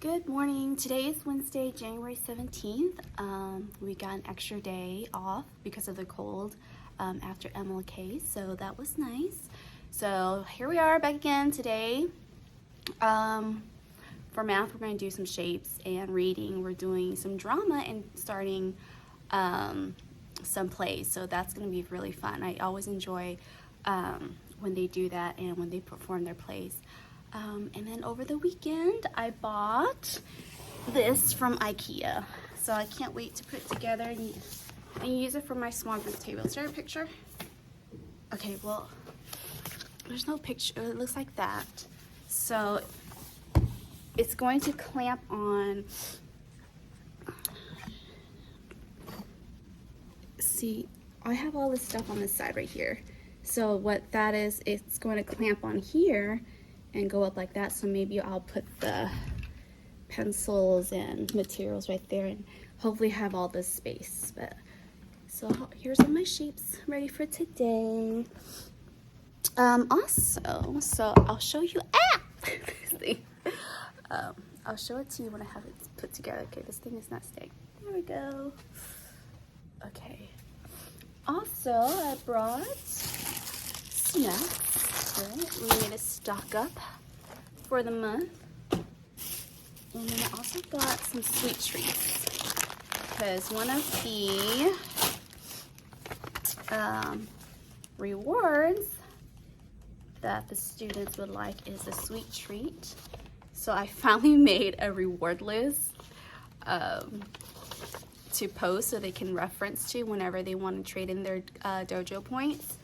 Good morning. Today is Wednesday, January 17th. We got an extra day off because of the cold after MLK, so that was nice. So here we are back again today. For math, we're going to do some shapes, and reading, we're doing some drama and starting some plays. So that's going to be really fun. I always enjoy when they do that and when they perform their plays. And then over the weekend, I bought this from IKEA. So I can't wait to put it together and use it for my small group table. Is there a picture? Okay, well, there's no picture. It looks like that. So it's going to clamp on. See, I have all this stuff on this side right here. So what that is, it's going to clamp on here and go up like that. So maybe I'll put the pencils and materials right there and hopefully have all this space. But so here's all my shapes ready for today. Also, so I'll show you I'll show it to you when I have it put together. Okay, this thing is not staying. There we go. Okay. Also, I brought snacks. Right? We need to stock up for the month. And then I also got some sweet treats because one of the rewards that the students would like is a sweet treat. So I finally made a reward list to post so they can reference to whenever they want to trade in their dojo points.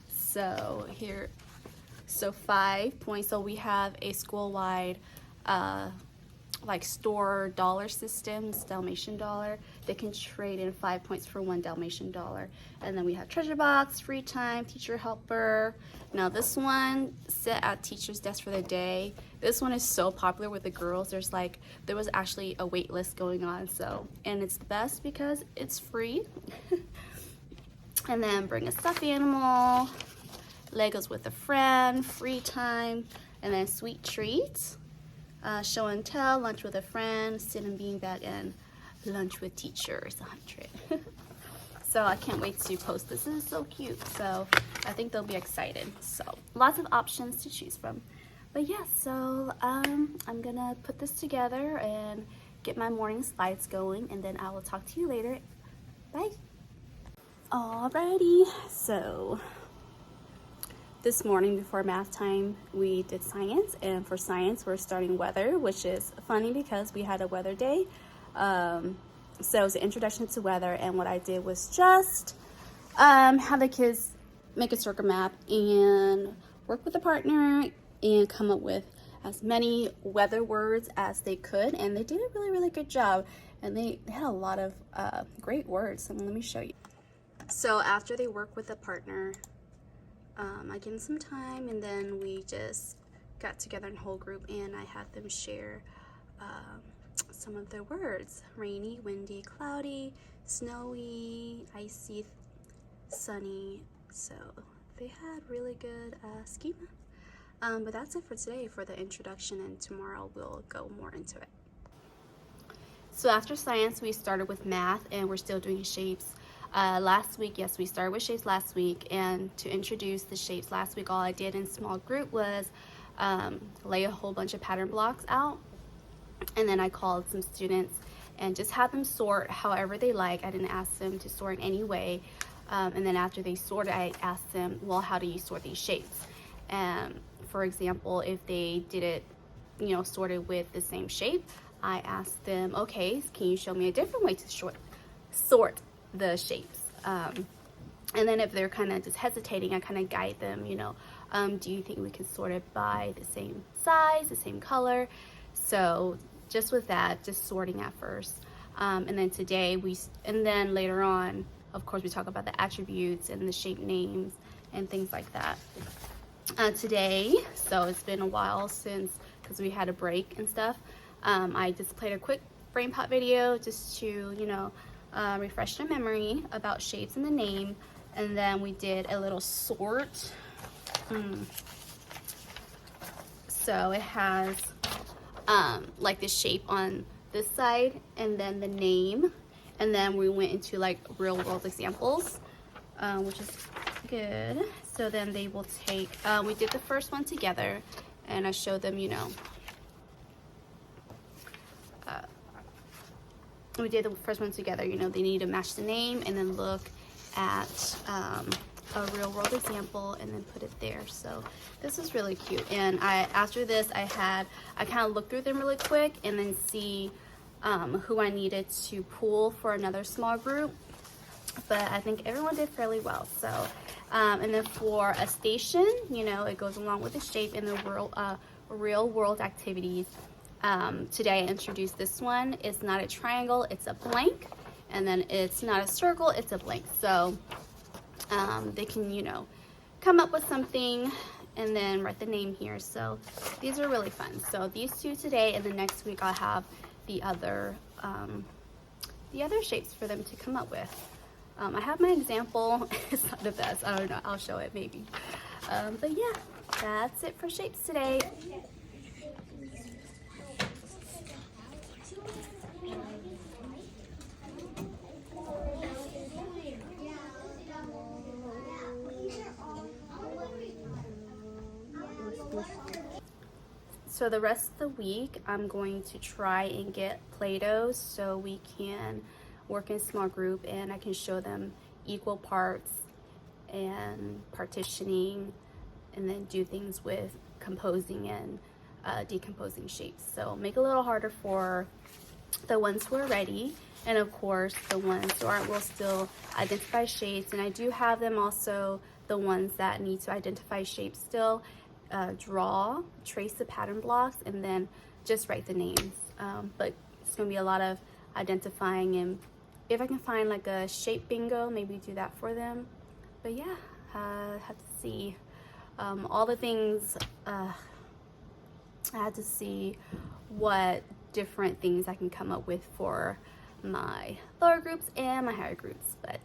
So here, so 5 points. So we have a school-wide like store dollar systems, Dalmatian dollar. They can trade in 5 points for 1 Dalmatian dollar. And then we have treasure box, free time, teacher helper. Now this one, sit at teacher's desk for the day. This one is so popular with the girls. There was actually a wait list going on. So, and it's best because it's free. And then bring a stuffed animal, Legos with a friend, free time, and then sweet treats. Show and tell, lunch with a friend, sit and beanbag, and lunch with teachers, 100. So I can't wait to post this. This is so cute. So I think they'll be excited. So lots of options to choose from. But yeah, so I'm gonna put this together and get my morning slides going, and then I will talk to you later. Bye. Alrighty, so this morning before math time, we did science, and for science, we're starting weather, which is funny because we had a weather day. So it was an introduction to weather, and what I did was just have the kids make a circle map and work with a partner and come up with as many weather words as they could, and they did a really, really good job, and they had a lot of great words. So let me show you. So after they work with a partner, I gave them some time, and then we just got together in a whole group, and I had them share some of their words: rainy, windy, cloudy, snowy, icy, sunny. So they had really good schema. But that's it for today for the introduction, and tomorrow we'll go more into it. So after science, we started with math, and we're still doing shapes. Last week, yes, we started with shapes last week, and to introduce the shapes last week, all I did in small group was lay a whole bunch of pattern blocks out, and then I called some students and just had them sort however they like. I didn't ask them to sort in any way, and then after they sorted, I asked them, well, how do you sort these shapes? And for example, if they did it, sorted with the same shape, I asked them, okay, can you show me a different way to sort the shapes? And then if they're kind of just hesitating, I kind of guide them, do you think we can sort it by the same size, the same color? So just with that, just sorting at first. And then today and then later on, of course, we talk about the attributes and the shape names and things like that. Today, so it's been a while because we had a break and stuff. I just played a quick brain pop video just to, refresh their memory about shapes and the name, and then we did a little sort. So it has like the shape on this side, and then the name, and then we went into like real world examples, which is good. So then they will take, we did the first one together, and I showed them, you know, we did the first one together, you know, they need to match the name and then look at a real world example and then put it there. So this is really cute. And after this I kind of looked through them really quick and then see who I needed to pull for another small group, but I think everyone did fairly well. So and then for a station, you know, it goes along with the shape and the real world activities. Today I introduced this one. It's not a triangle, it's a blank, and then it's not a circle, it's a blank. So they can, you know, come up with something and then write the name here. So these are really fun. So these two today, and the next week I'll have the other shapes for them to come up with. I have my example. It's not the best, I don't know, I'll show it maybe. But yeah, that's it for shapes today. So the rest of the week, I'm going to try and get Play-Doh so we can work in a small group and I can show them equal parts and partitioning, and then do things with composing and decomposing shapes. So make it a little harder for the ones who are ready, and of course the ones who aren't will still identify shapes. And I do have them also, the ones that need to identify shapes still, trace the pattern blocks, and then just write the names. But it's gonna be a lot of identifying, and if I can find like a shape bingo, maybe do that for them. But yeah, I have to see all the things. I had to see what different things I can come up with for my lower groups and my higher groups. But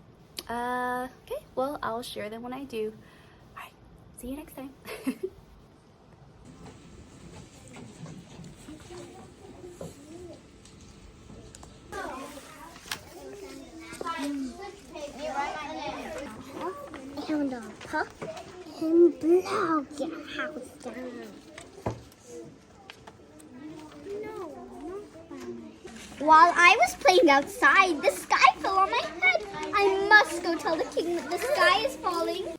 okay, well, I'll share them when I do. All right, see you next time. And I'll pop and blow your house down. While I was playing outside, the sky fell on my head. I must go tell the king that the sky is falling.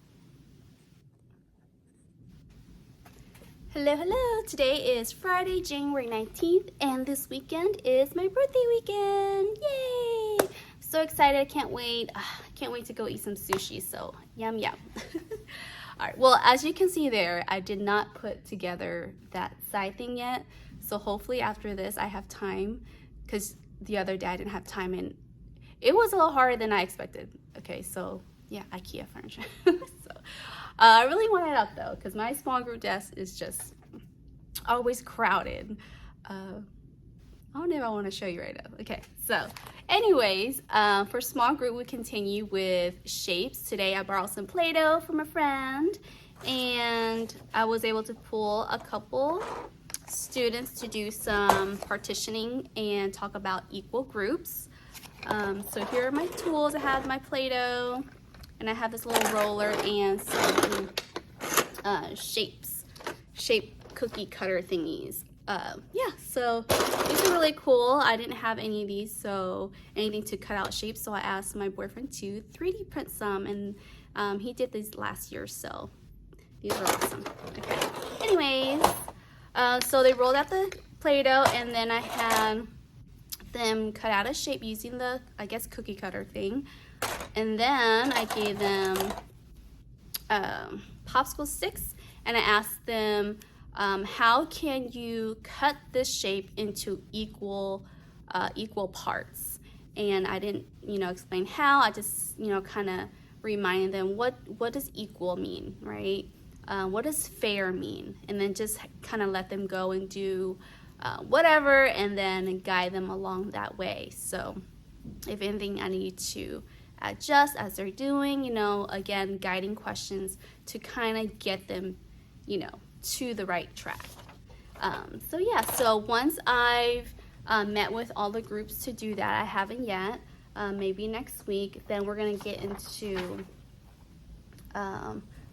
Hello, hello. Today is Friday, January 19th, and this weekend is my birthday weekend. Yay! So excited, I can't wait. Can't wait to go eat some sushi, so yum yum. All right, well, as you can see there, I did not put together that side thing yet. So hopefully after this I have time, because the other day I didn't have time and it was a little harder than I expected. Okay, so yeah, IKEA furniture. So I really want it up though, because my small group desk is just always crowded. I don't know if I want to show you right now. Okay, so anyways, for small group, we continue with shapes. Today I borrowed some Play-Doh from a friend, and I was able to pull a couple students to do some partitioning and talk about equal groups. So here are my tools. I have my Play-Doh, and I have this little roller and some shape cookie cutter thingies. Yeah, so these are really cool. I didn't have any of these, so anything to cut out shapes, so I asked my boyfriend to 3D print some, and he did these last year, so these are awesome. Okay, anyways, so they rolled out the Play-Doh, and then I had them cut out a shape using the, I guess, cookie cutter thing, and then I gave them popsicle sticks, and I asked them, how can you cut this shape into equal parts? And I didn't, explain how. I just, kind of reminded them what does equal mean, right? What does fair mean? And then just kind of let them go and do whatever, and then guide them along that way. So if anything I need to adjust as they're doing, again, guiding questions to kind of get them, to the right track. So yeah, so once I've met with all the groups to do that, I haven't yet, maybe next week, then we're gonna get into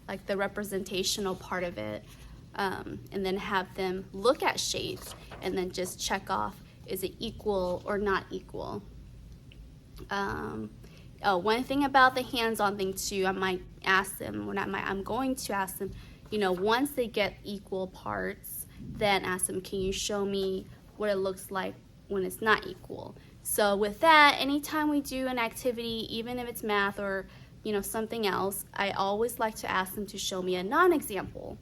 like the representational part of it, and then have them look at shapes and then just check off, is it equal or not equal? Oh, one thing about the hands-on thing too, I might ask them, well, not might, I'm going to ask them, you know, once they get equal parts, then ask them, can you show me what it looks like when it's not equal? So with that, anytime we do an activity, even if it's math or, you know, something else, I always like to ask them to show me a non-example.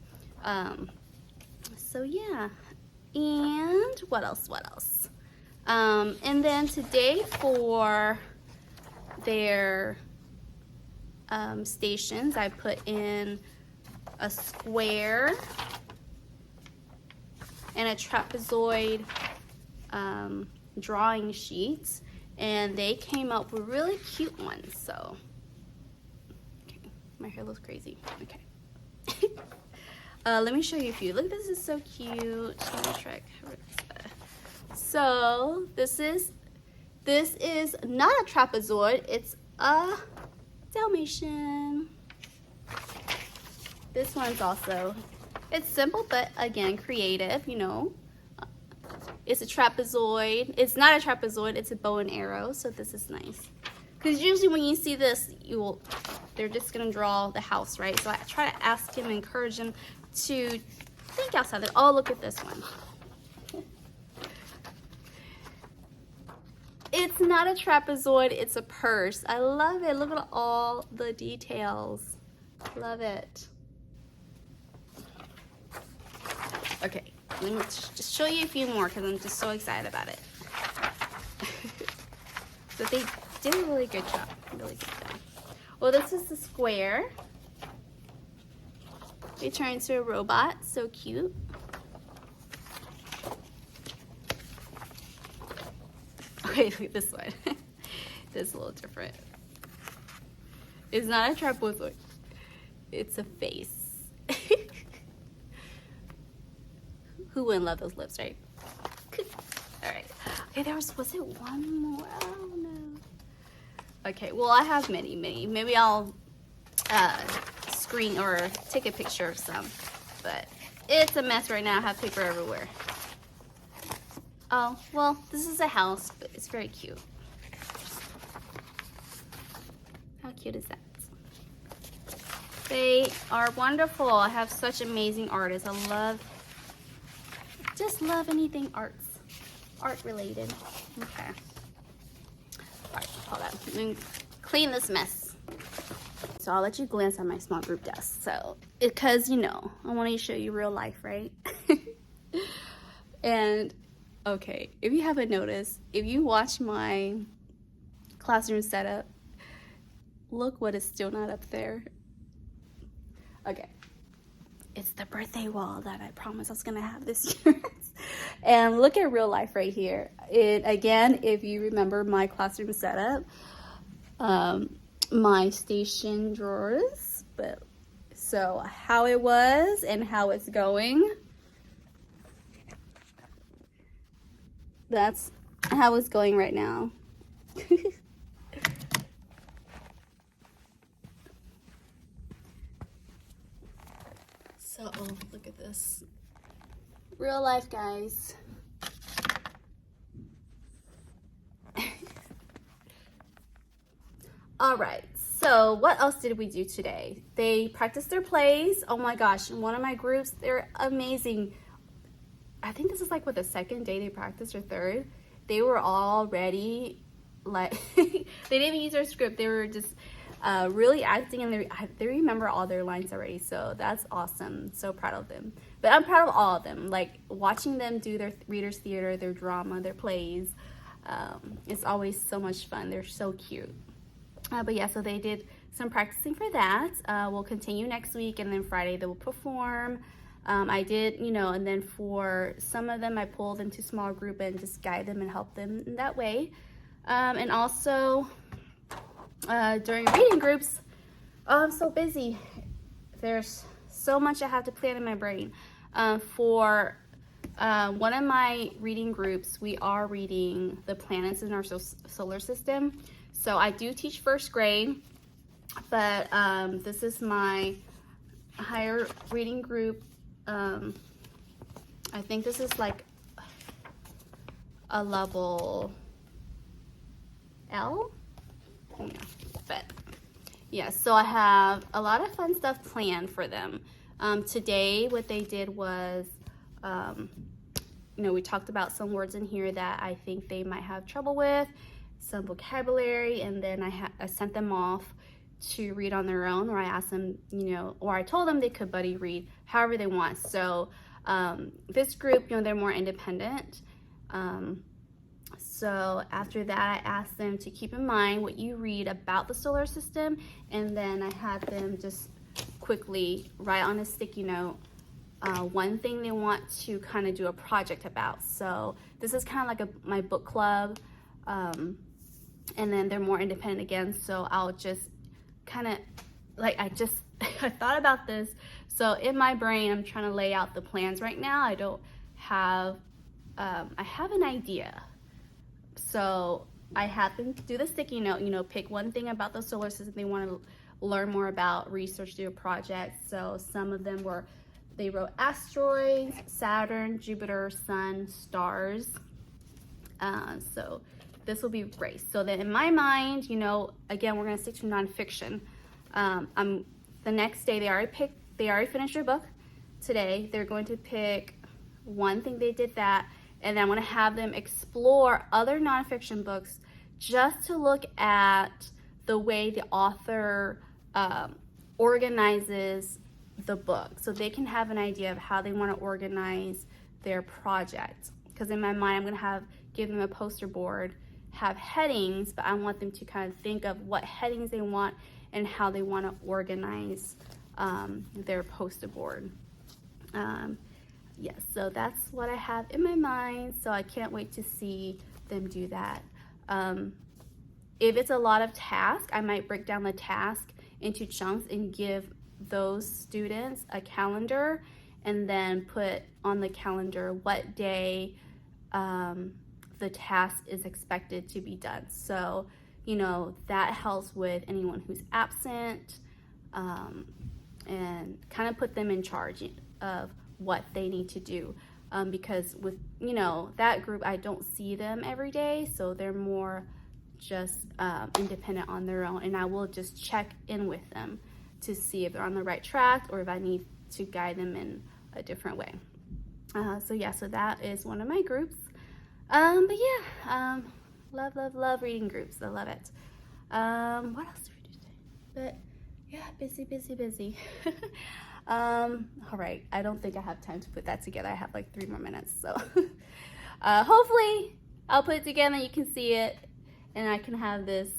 So yeah, and what else? And then today for their stations, I put in a square and a trapezoid drawing sheet, and they came up with really cute ones. So, okay, my hair looks crazy. Okay. Let me show you a few. Look, this is so cute. So this is not a trapezoid, it's a Dalmatian. This one's also, it's simple, but again, creative, you know. It's a trapezoid. It's not a trapezoid, it's a bow and arrow, so this is nice. Because usually when you see this, they're just gonna draw the house, right? So I try to ask him, encourage him to think outside. Oh, look at this one. It's not a trapezoid, it's a purse. I love it. Look at all the details. Love it. Okay, let me just show you a few more because I'm just so excited about it. But they did a really good job. Really good job. Well, this is the square. They turned into a robot. So cute. Okay, look at this one. This is a little different. It's not a trapezoid. It's a face. Who wouldn't love those lips, right? All right. Okay, was it one more? I don't know. Okay, well, I have many. Maybe I'll screen or take a picture of some, but it's a mess right now. I have paper everywhere. Oh, well, this is a house, but it's very cute. How cute is that? They are wonderful. I have such amazing artists. I just love anything art related. Okay. All right, hold on. Let me clean this mess. So I'll let you glance at my small group desk. So, because, you know, I want to show you real life, right? And, okay, if you haven't noticed, if you watch my classroom setup, look what is still not up there. Okay. It's the birthday wall that I promised I was going to have this year. And look at real life right here. Again, if you remember my classroom setup, my station drawers, but so how it was and how it's going. That's how it's going right now. So, oh, look at this. Real life, guys. All right, so what else did we do today? They practiced their plays. Oh my gosh, in one of my groups, they're amazing. I think this is like, what, the second day they practiced or third? They were all ready. Like, they didn't even use their script. They were just really acting, and they remember all their lines already, so that's awesome. So proud of them. But I'm proud of all of them. Like, watching them do their readers theater, their drama, their plays, it's always so much fun. They're so cute. But yeah, so they did some practicing for that. We'll continue next week, and then Friday they will perform. I did, you know, and then for some of them I pulled into small group and just guide them and help them in that way. And also during reading groups, oh, I'm so busy. There's so much I have to plan in my brain. For one of my reading groups, we are reading the planets in our solar system. So I do teach first grade, but this is my higher reading group. I think this is like a level L. Yeah, but yeah, so I have a lot of fun stuff planned for them. Today, what they did was, you know, we talked about some words in here that I think they might have trouble with, some vocabulary, and then I sent them off to read on their own, or I asked them, you know, or I told them they could buddy read however they want. So this group, you know, they're more independent. So after that, I asked them to keep in mind what you read about the solar system, and then I had them just quickly write on a sticky note one thing they want to kind of do a project about. So this is kind of like my book club, and then they're more independent again, so I'll just kind of, like, I thought about this, so in my brain I'm trying to lay out the plans right now. I don't have, I have an idea. So I had them do the sticky note, you know, pick one thing about the solar system they want to learn more about, research, do a project. So some of them were, they wrote asteroids, Saturn, Jupiter, Sun, stars. So this will be great. So then in my mind, you know, again, we're going to stick to nonfiction. The next day, they already finished their book. Today, they're going to pick one thing they did that, and then I'm going to have them explore other nonfiction books just to look at the way the author organizes the book, so they can have an idea of how they want to organize their project. Because in my mind, I'm going to give them a poster board, have headings, but I want them to kind of think of what headings they want and how they want to organize their poster board. Yes, so that's what I have in my mind, so I can't wait to see them do that. If it's a lot of tasks, I might break down the task into chunks and give those students a calendar, and then put on the calendar what day the task is expected to be done. So, you know, that helps with anyone who's absent, and kind of put them in charge of what they need to do, because with, you know, that group, I don't see them every day, so they're more just independent on their own, and I will just check in with them to see if they're on the right track or if I need to guide them in a different way. So yeah, so that is one of my groups. But yeah, love reading groups. I love it. What else did we do today? But yeah, busy. All right, I don't think I have time to put that together. I have like 3 more minutes, so hopefully I'll put it together and you can see it, and I can have this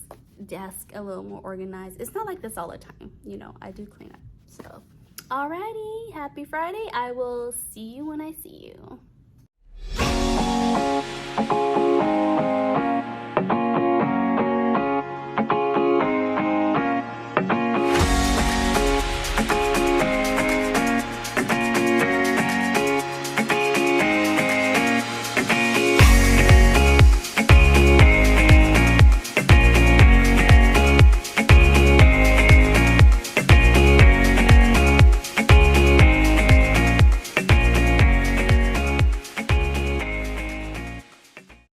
desk a little more organized. It's not like this all the time, you know, I do clean up. So alrighty, happy Friday. I will see you when I see you.